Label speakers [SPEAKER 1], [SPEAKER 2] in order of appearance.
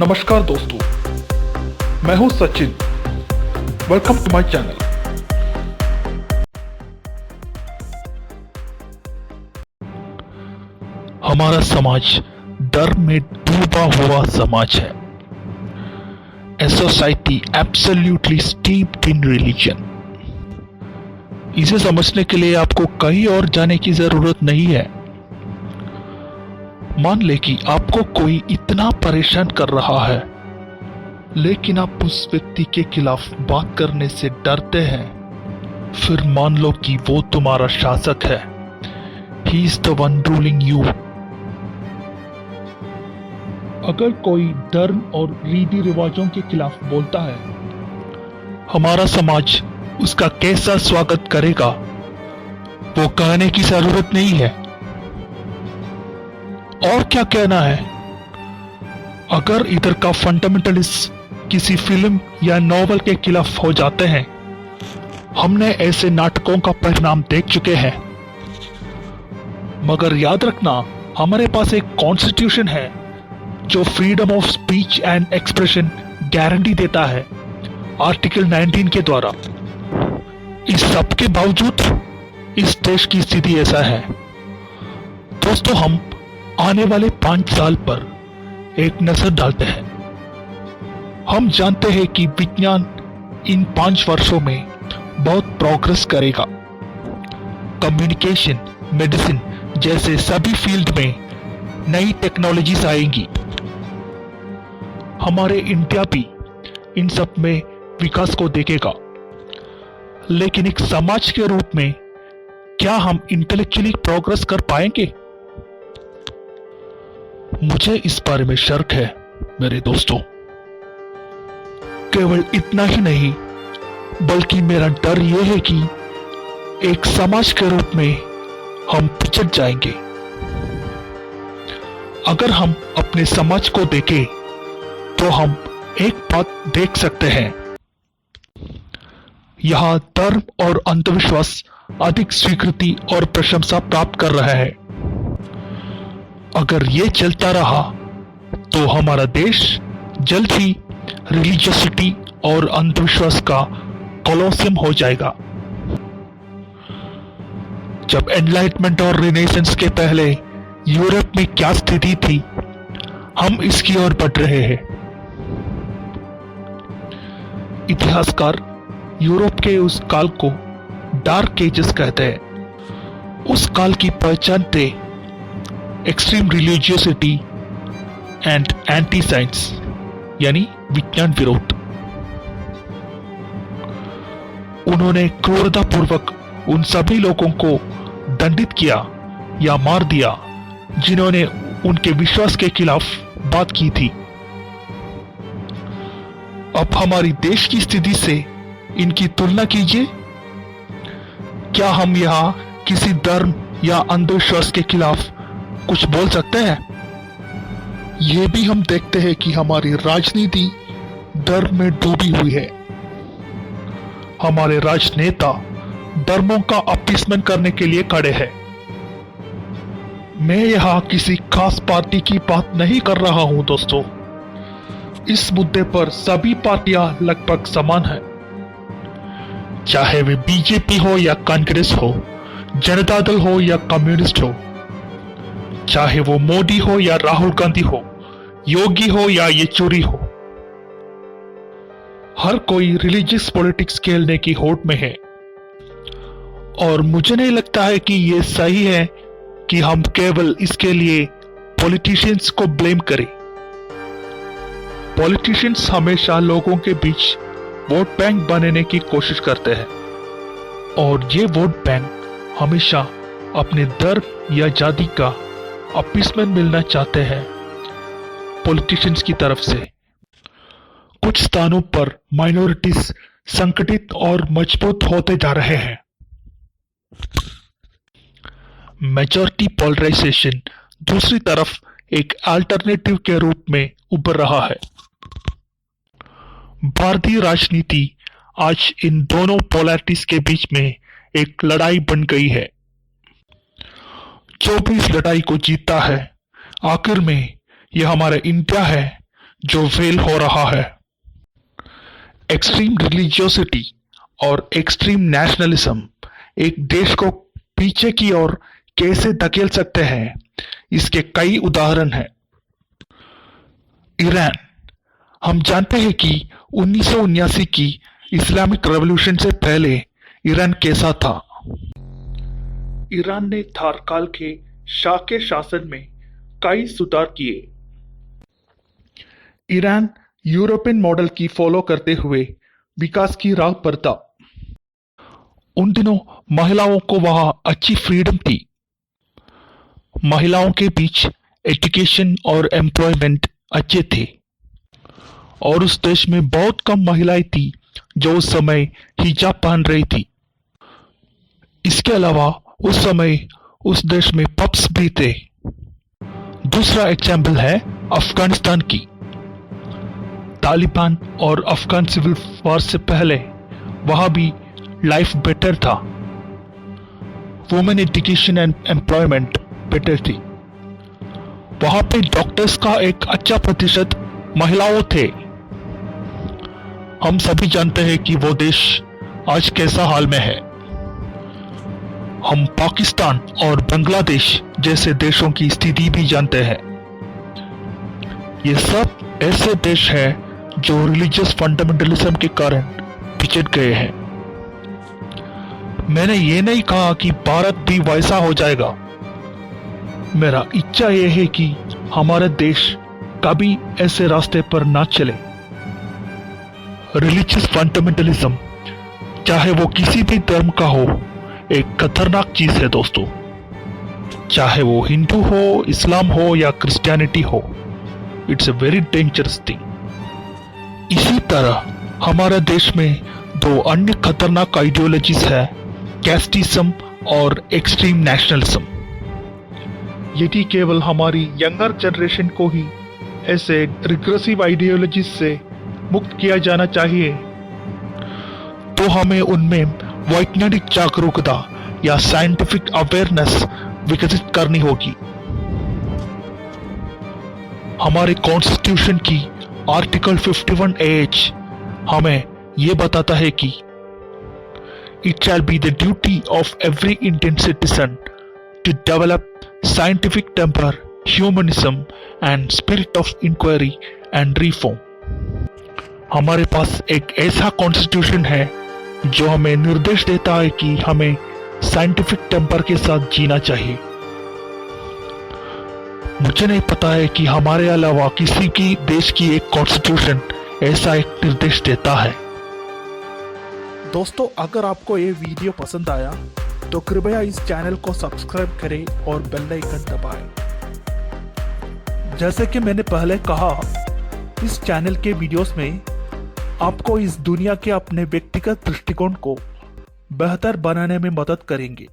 [SPEAKER 1] नमस्कार दोस्तों, मैं हूं Sachin. Welcome to my channel.
[SPEAKER 2] हमारा समाज धर्म में डूबा हुआ समाज है। A society absolutely steeped in religion. इसे समझने के लिए आपको कहीं और जाने की जरूरत नहीं है। मान ले कि आपको कोई इतना परेशान कर रहा है, लेकिन आप उस व्यक्ति के खिलाफ बात करने से डरते हैं। फिर मान लो कि वो तुम्हारा शासक है। He is the one ruling you.
[SPEAKER 1] अगर कोई धर्म और रीति रिवाजों के खिलाफ बोलता है,
[SPEAKER 2] हमारा समाज उसका कैसा स्वागत करेगा, वो कहने की जरूरत नहीं है। और क्या कहना है? अगर इधर का फंडामेंटलिस्ट किसी फिल्म या नॉवल के खिलाफ हो जाते हैं, हमने ऐसे नाटकों का परिणाम देख चुके हैं। मगर याद रखना, हमारे पास एक कॉन्स्टिट्यूशन है जो freedom of speech and expression guarantee देता है, आर्टिकल 19 के द्वारा। इस सब के बावजूद इस देश की स्थिति ऐसा है। दोस्तों, हम आने वाले 5 साल पर एक नजर डालते हैं। हम जानते हैं कि विज्ञान इन 5 वर्षों में बहुत प्रोग्रेस करेगा। कम्युनिकेशन, मेडिसिन जैसे सभी फील्ड में नई टेक्नोलॉजीज आएंगी। हमारे इंडिया भी इन सब में विकास को देखेगा। लेकिन एक समाज के रूप में क्या हम इंटेलेक्चुअली प्रोग्रेस कर पाएंगे? मुझे इस बारे में शक है मेरे दोस्तों। केवल इतना ही नहीं, बल्कि मेरा डर यह है कि एक समाज के रूप में हम पिछड़ जाएंगे। अगर हम अपने समाज को देखें तो हम एक बात देख सकते हैं, यहां धर्म और अंधविश्वास अधिक स्वीकृति और प्रशंसा प्राप्त कर रहा है। अगर ये चलता रहा तो हमारा देश जल्द ही रिलीजियसिटी और अंधविश्वास का कोलोसियम हो जाएगा। जब एनलाइटमेंट और रिनेसेंस के पहले यूरोप में क्या स्थिति थी, हम इसकी ओर बढ़ रहे हैं। इतिहासकार यूरोप के उस काल को डार्क एजेस कहते हैं। उस काल की पहचान थे extreme religiosity and anti science, यानी विज्ञान विरोध। उन्होंने क्रूरतापूर्वक उन सभी लोगों को दंडित किया या मार दिया जिन्होंने उनके विश्वास के खिलाफ बात की थी। अब हमारी देश की स्थिति से इनकी तुलना कीजिए। क्या हम यहां किसी धर्म या अंधविश्वास के खिलाफ कुछ बोल सकते हैं? यह भी हम देखते हैं कि हमारी राजनीति धर्म में डूबी हुई है। हमारे राजनेता धर्मों का अपीसमेंट करने के लिए खड़े हैं। मैं यहां किसी खास पार्टी की बात नहीं कर रहा हूं दोस्तों। इस मुद्दे पर सभी पार्टियां लगभग समान हैं, चाहे वे बीजेपी हो या कांग्रेस हो, जनता दल हो या कम्युनिस्ट हो, चाहे वो मोदी हो या राहुल गांधी हो, योगी हो या येचुरी हो। हर कोई रिलीजियस पॉलिटिक्स खेलने की होड़ में है। और मुझे नहीं लगता है कि यह सही है कि हम केवल इसके लिए पॉलिटिशियंस को ब्लेम करें। पॉलिटिशियंस हमेशा लोगों के बीच वोट बैंक बनने की कोशिश करते हैं, और ये वोट बैंक हमेशा अपने धर्म या जाति का अपीसमेंट मिलना चाहते हैं पॉलिटिशियंस की तरफ से। कुछ स्थानों पर माइनॉरिटीज संगठित और मजबूत होते जा रहे हैं। मेजॉरिटी पोलराइजेशन दूसरी तरफ एक अल्टरनेटिव के रूप में उभर रहा है। भारतीय राजनीति आज इन दोनों पोलैरिटीज के बीच में एक लड़ाई बन गई है। जो भी इस लड़ाई को जीतता है, आखिर में यह हमारा इंडिया है जो फेल हो रहा है। एक्सट्रीम रिलीजियोसिटी और एक्सट्रीम नेशनलिज्म एक देश को पीछे की ओर कैसे धकेल सकते हैं, इसके कई उदाहरण हैं। ईरान, हम जानते हैं कि 1979 की इस्लामिक रेवोल्यूशन से पहले ईरान कैसा था। ईरान ने थार काल के शाह के शासन में कई सुधार किए। ईरान यूरोपियन मॉडल की फॉलो करते हुए विकास की राह पर था। उन दिनों महिलाओं को वहां अच्छी फ्रीडम थी। महिलाओं के बीच एजुकेशन और एम्प्लॉयमेंट अच्छे थे और उस देश में बहुत कम महिलाएं थी जो उस समय हिजाब पहन रही थी। इसके अलावा उस समय उस देश में पब्स भी थे। दूसरा एग्जाम्पल है अफगानिस्तान की। तालिबान और अफगान सिविल वॉर से पहले वहां भी लाइफ बेटर था। Women education and employment better थी। वहां पे डॉक्टर्स का एक अच्छा प्रतिशत महिलाओं थे। हम सभी जानते हैं कि वो देश आज कैसा हाल में है। हम पाकिस्तान और बांग्लादेश जैसे देशों की स्थिति भी जानते हैं। ये सब ऐसे देश हैं जो रिलीजियस फंडामेंटलिज्म के कारण पिछड़ गए हैं। मैंने ये नहीं कहा कि भारत भी वैसा हो जाएगा। मेरा इच्छा यह है कि हमारा देश कभी ऐसे रास्ते पर ना चले। रिलीजियस फंडामेंटलिज्म, चाहे वो किसी भी धर्म का हो, एक खतरनाक चीज है दोस्तों। चाहे वो हिंदू हो, इस्लाम हो या क्रिश्चियनिटी हो, it's a very dangerous thing. इसी तरह हमारे देश में दो अन्य खतरनाक आइडियोलॉजीज है, कैस्टिज्म और एक्सट्रीम नेशनलिज्म। यदि केवल हमारी यंगर जनरेशन को ही ऐसे रिग्रेसिव आइडियोलॉजीज से मुक्त किया जाना चाहिए, तो हमें उनमें वैज्ञानिक जागरूकता या साइंटिफिक अवेयरनेस विकसित करनी होगी। हमारे कॉन्स्टिट्यूशन की आर्टिकल 51A हमें यह बताता है कि it shall be the duty of every Indian citizen to develop scientific temper, humanism and spirit of inquiry and reform. हमारे पास एक ऐसा कॉन्स्टिट्यूशन है जो हमें निर्देश देता है कि हमें साइंटिफिक टेम्पर के साथ जीना चाहिए। मुझे नहीं पता है कि हमारे अलावा किसी की देश की एक कॉन्स्टिट्यूशन ऐसा एक निर्देश देता है। दोस्तों, अगर आपको ये वीडियो पसंद आया तो कृपया इस चैनल को सब्सक्राइब करें और बेल आइकन दबाएं। जैसे कि मैंने पहले कहा, इस चैनल के वीडियोस में आपको इस दुनिया के अपने व्यक्तिगत दृष्टिकोण को बेहतर बनाने में मदद करेंगे।